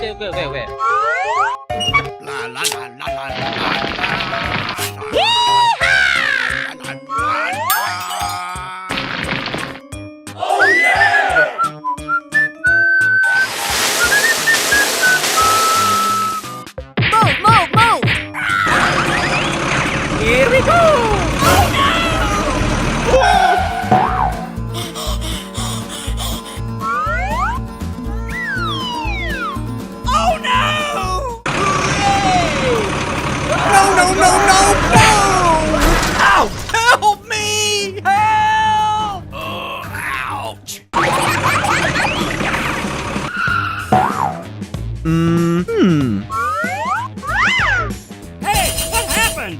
Okay, okay, okay, okay. La la la la la la la. Oh yeah! Move, move, move! Here we go! Oh no! No, no, no, no, no! Ow! Help me! Help! Ouch! Hey, what happened?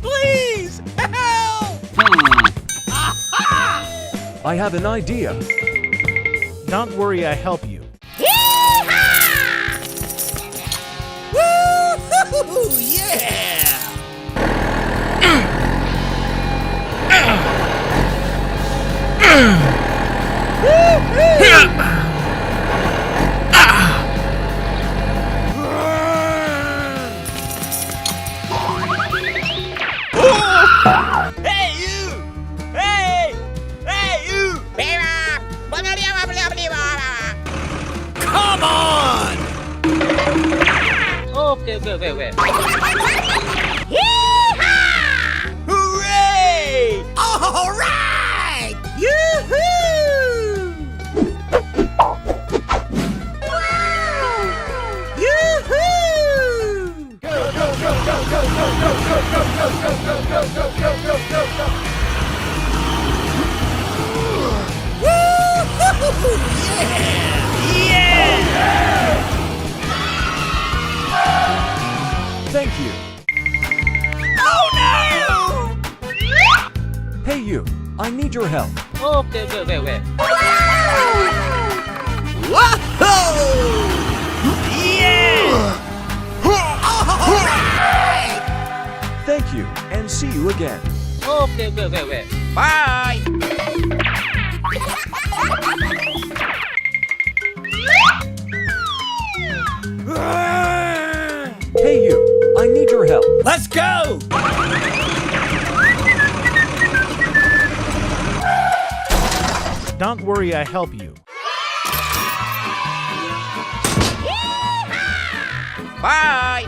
Please, help! I have an idea. Don't worry, I help you. Woo! Yeah! Hey you! Hey! Hey you! Come on! Okay, okay, okay, okay. Hooray! All right! Yoo-hoo! Yoo-hoo! Go, go, go, go, go, go, go, go, go, go, go, go, go, go, go, go, go. Woo-hoo! Yeah! Yeah! Thank you. Oh no! Hey you, I need your help. Okay, okay, okay, okay. Whoa! Yeah! All right! Thank you, and see you again. Okay, okay, okay, okay. Bye! Hey you, I need your help. Let's go! Don't worry, I help you. Bye!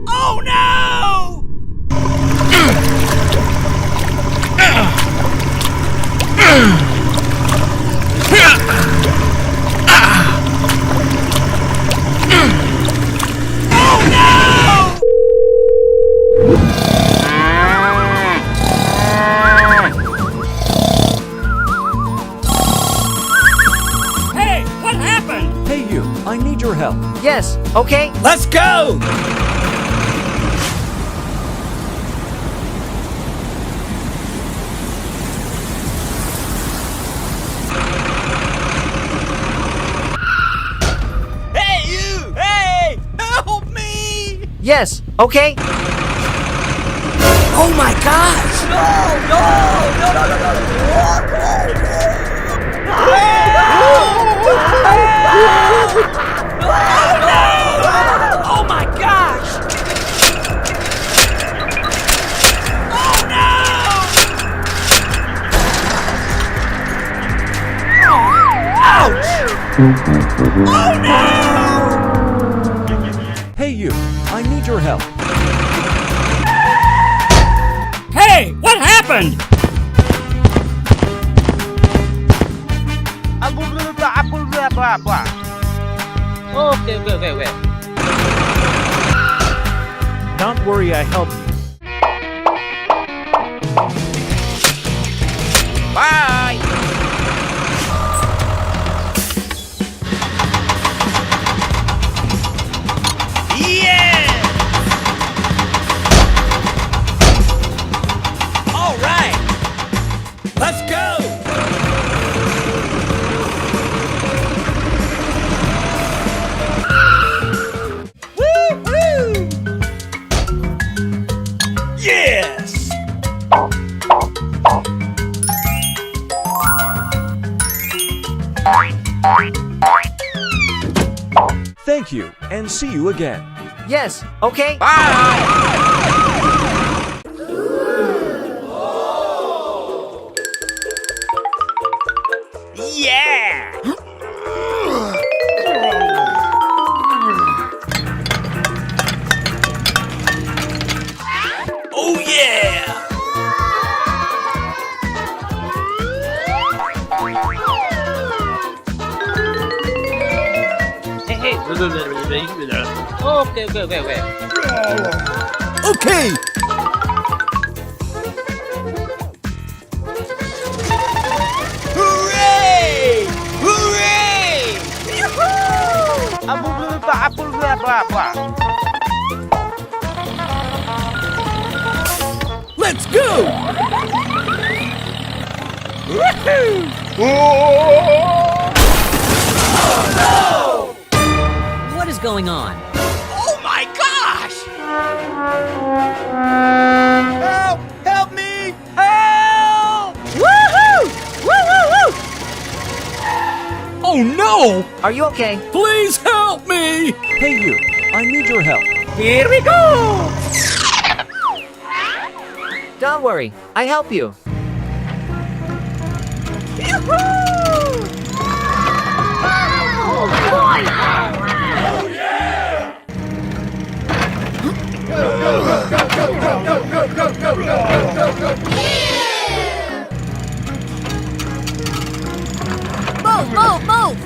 Oh no! Oh no! Hey, what happened? Hey you, I need your help. Yes, okay? Let's go! Hey you! Hey! Help me! Yes, okay? Oh my gosh! Oh my gosh! Oh no! Ouch! Oh no! Hey you, I need your help. Hey, what happened? Okay, okay, okay, okay. Don't worry, I help you. Bye! Yeah! All right! Let's go! Woo-hoo! Yes! Thank you, and see you again. Yes, okay. Oh yeah! Hey, hey. Okay. Okay! Hooray! Hooray! Let's go! What is going on? Oh my gosh! Help! Help me! Help! Woohoo! Woo, woo, woo! Oh no! Are you okay? Please help me! Hey you, I need your help. Here we go! Don't worry, I help you. Move, move, move!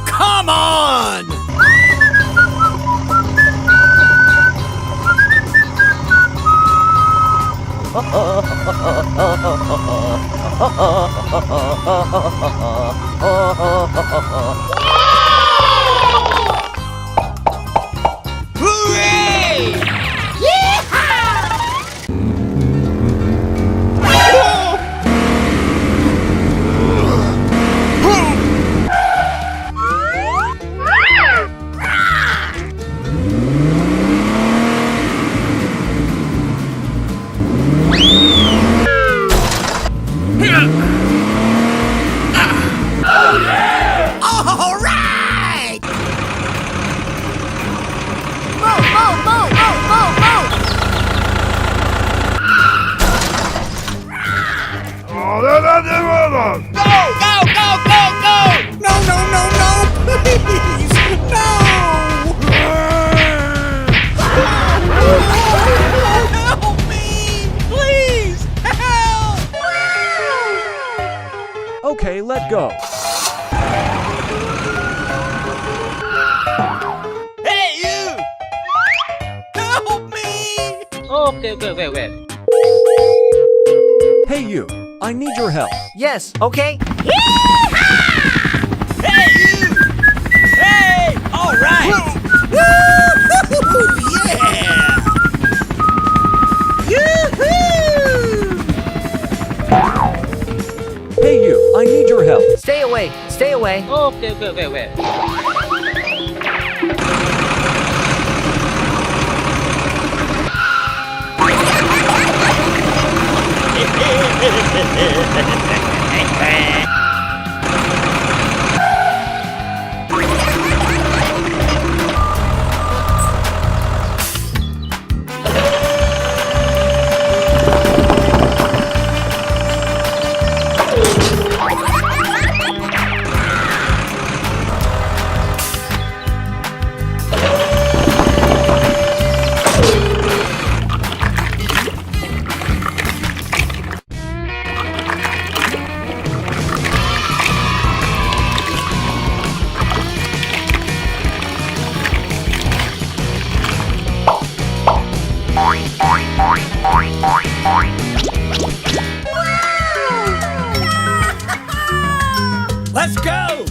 Come on! Hooray! All right! Move, move, move, move, move, move! Go, go, go, go! No, no, no, no! Please! No! Help me! Please! Help! Okay, let go. Hey, you! Help me! Okay. Hey you, I need your help. Yes, okay. Hey, you! Hey! All right! Woo-hoo-hoo, yeah! Yoo-hoo! Hey you, I need your help. Stay away, stay away. Okay. Let's go!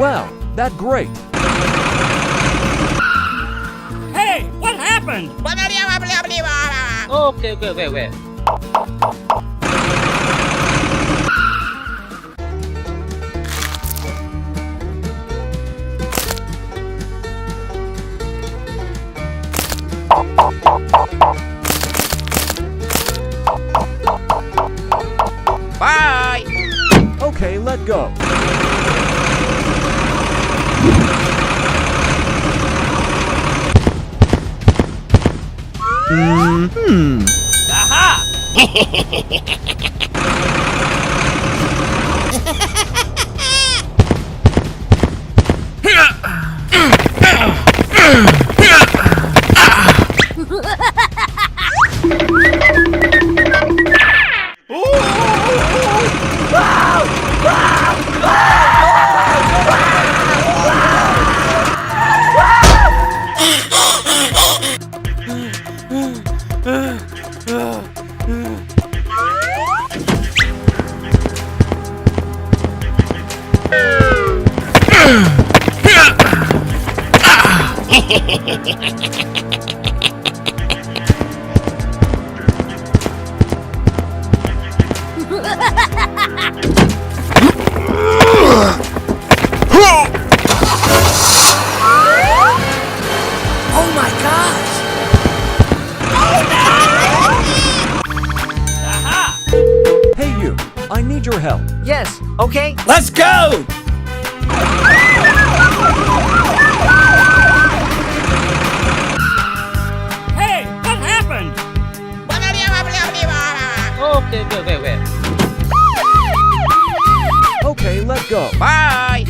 Wow, that's great. Hey, what happened? Okay, wait. Bye. Okay, let go. Oh my gosh! Hey you, I need your help. Yes, okay. Let's go! Hey, what happened? Okay, wait. Okay, let go. Bye!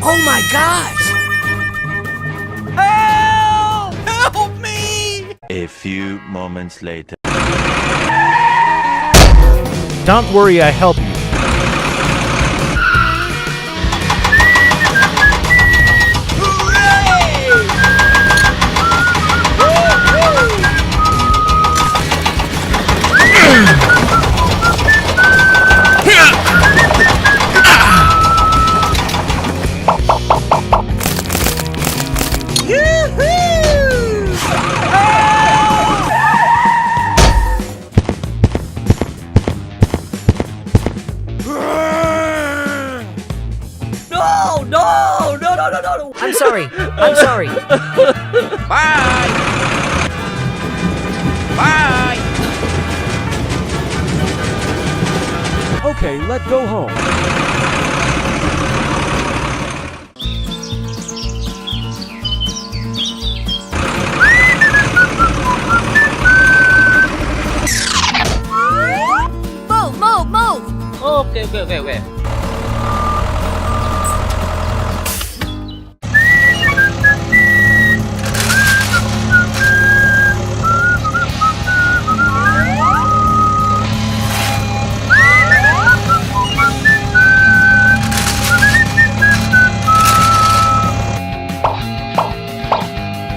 Oh my gosh! Help! Help me! A few moments later. Don't worry, I help you. I'm sorry. I'm sorry. Bye! Bye! Okay, let go home. Move. Okay, wait.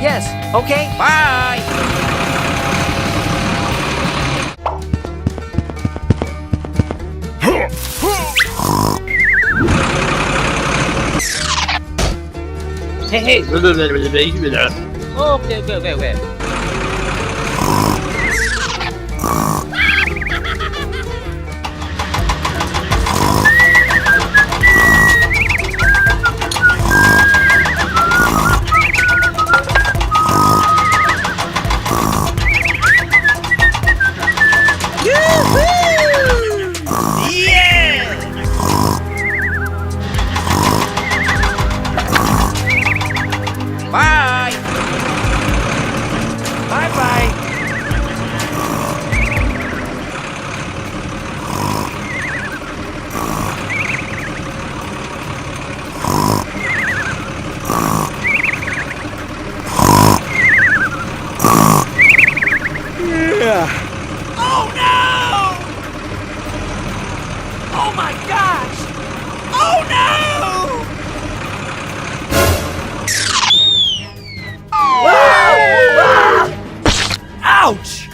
Yes, okay. Bye! Hey. Okay, wait. Bye!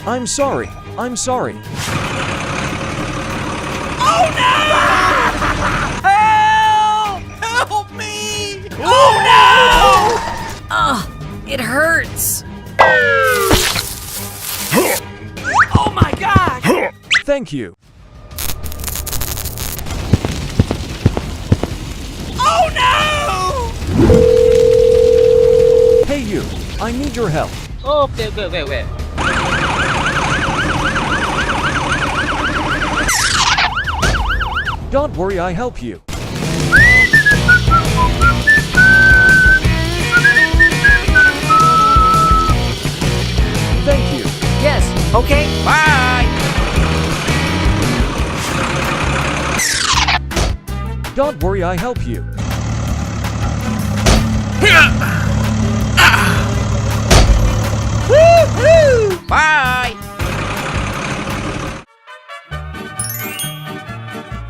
I'm sorry. I'm sorry. Oh no! Help! Help me! Oh no! It hurts. Oh my gosh! Thank you. Oh no! Hey you, I need your help. Okay, wait. Don't worry, I help you. Thank you. Yes, okay. Bye! Don't worry, I help you. Woo-hoo! Bye!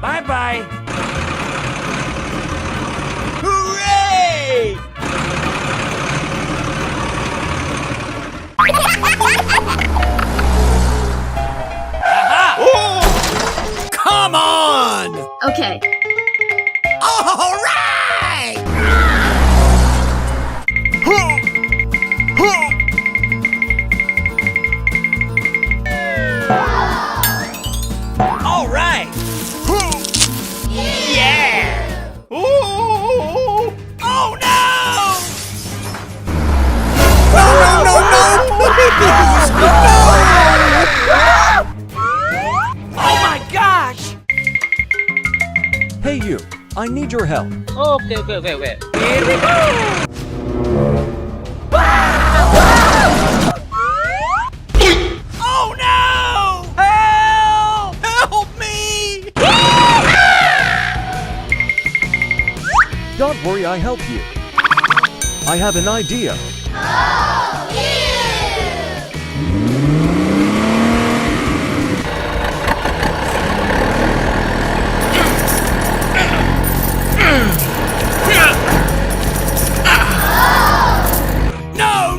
Bye-bye! Hooray! Aha! Come on! Okay. All right! All right! Yeah! Oh no! No! Please! No! Oh my gosh! Hey you, I need your help. Okay, wait. Here we go! Oh no! Help! Help me! Don't worry, I help you. I have an idea. No!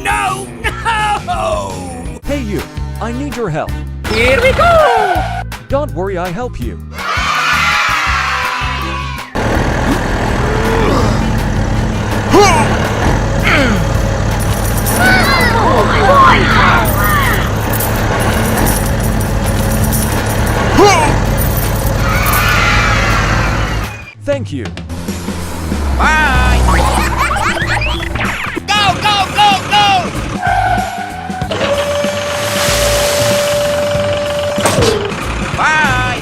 Hey you, I need your help. Here we go! Don't worry, I help you. Thank you. Bye! Go! Bye!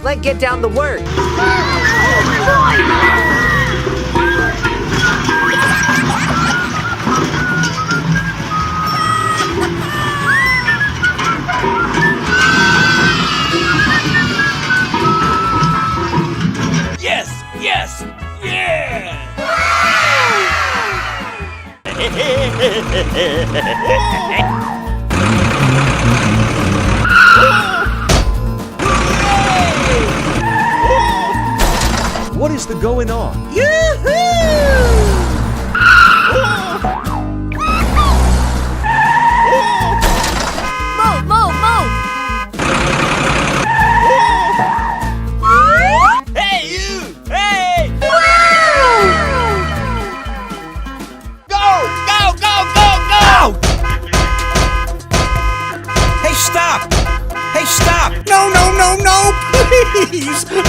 Let's get down to work. Yes! Yeah! What is the going on? Hey, you! Hey! Go! Hey, stop! No! Please! No!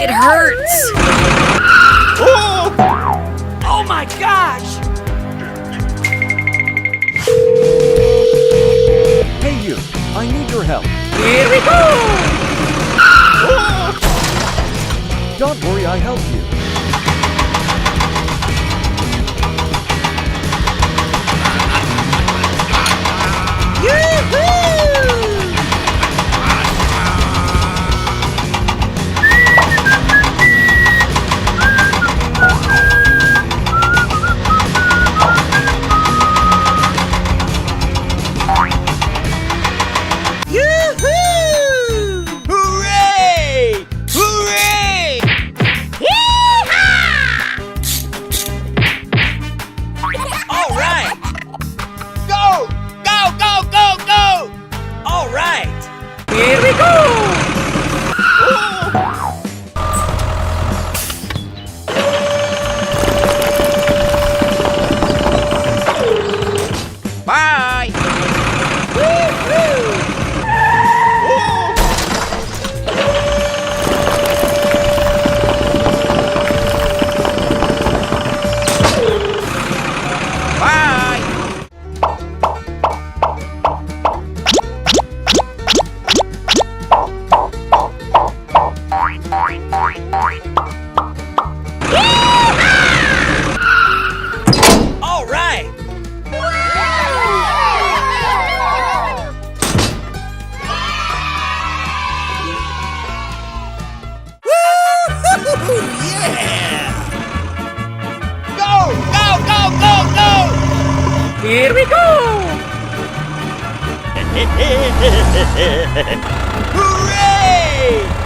It hurts. Oh my gosh! Hey you, I need your help. Here we go! Don't worry, I help you. Hooray! Here we go! Hooray!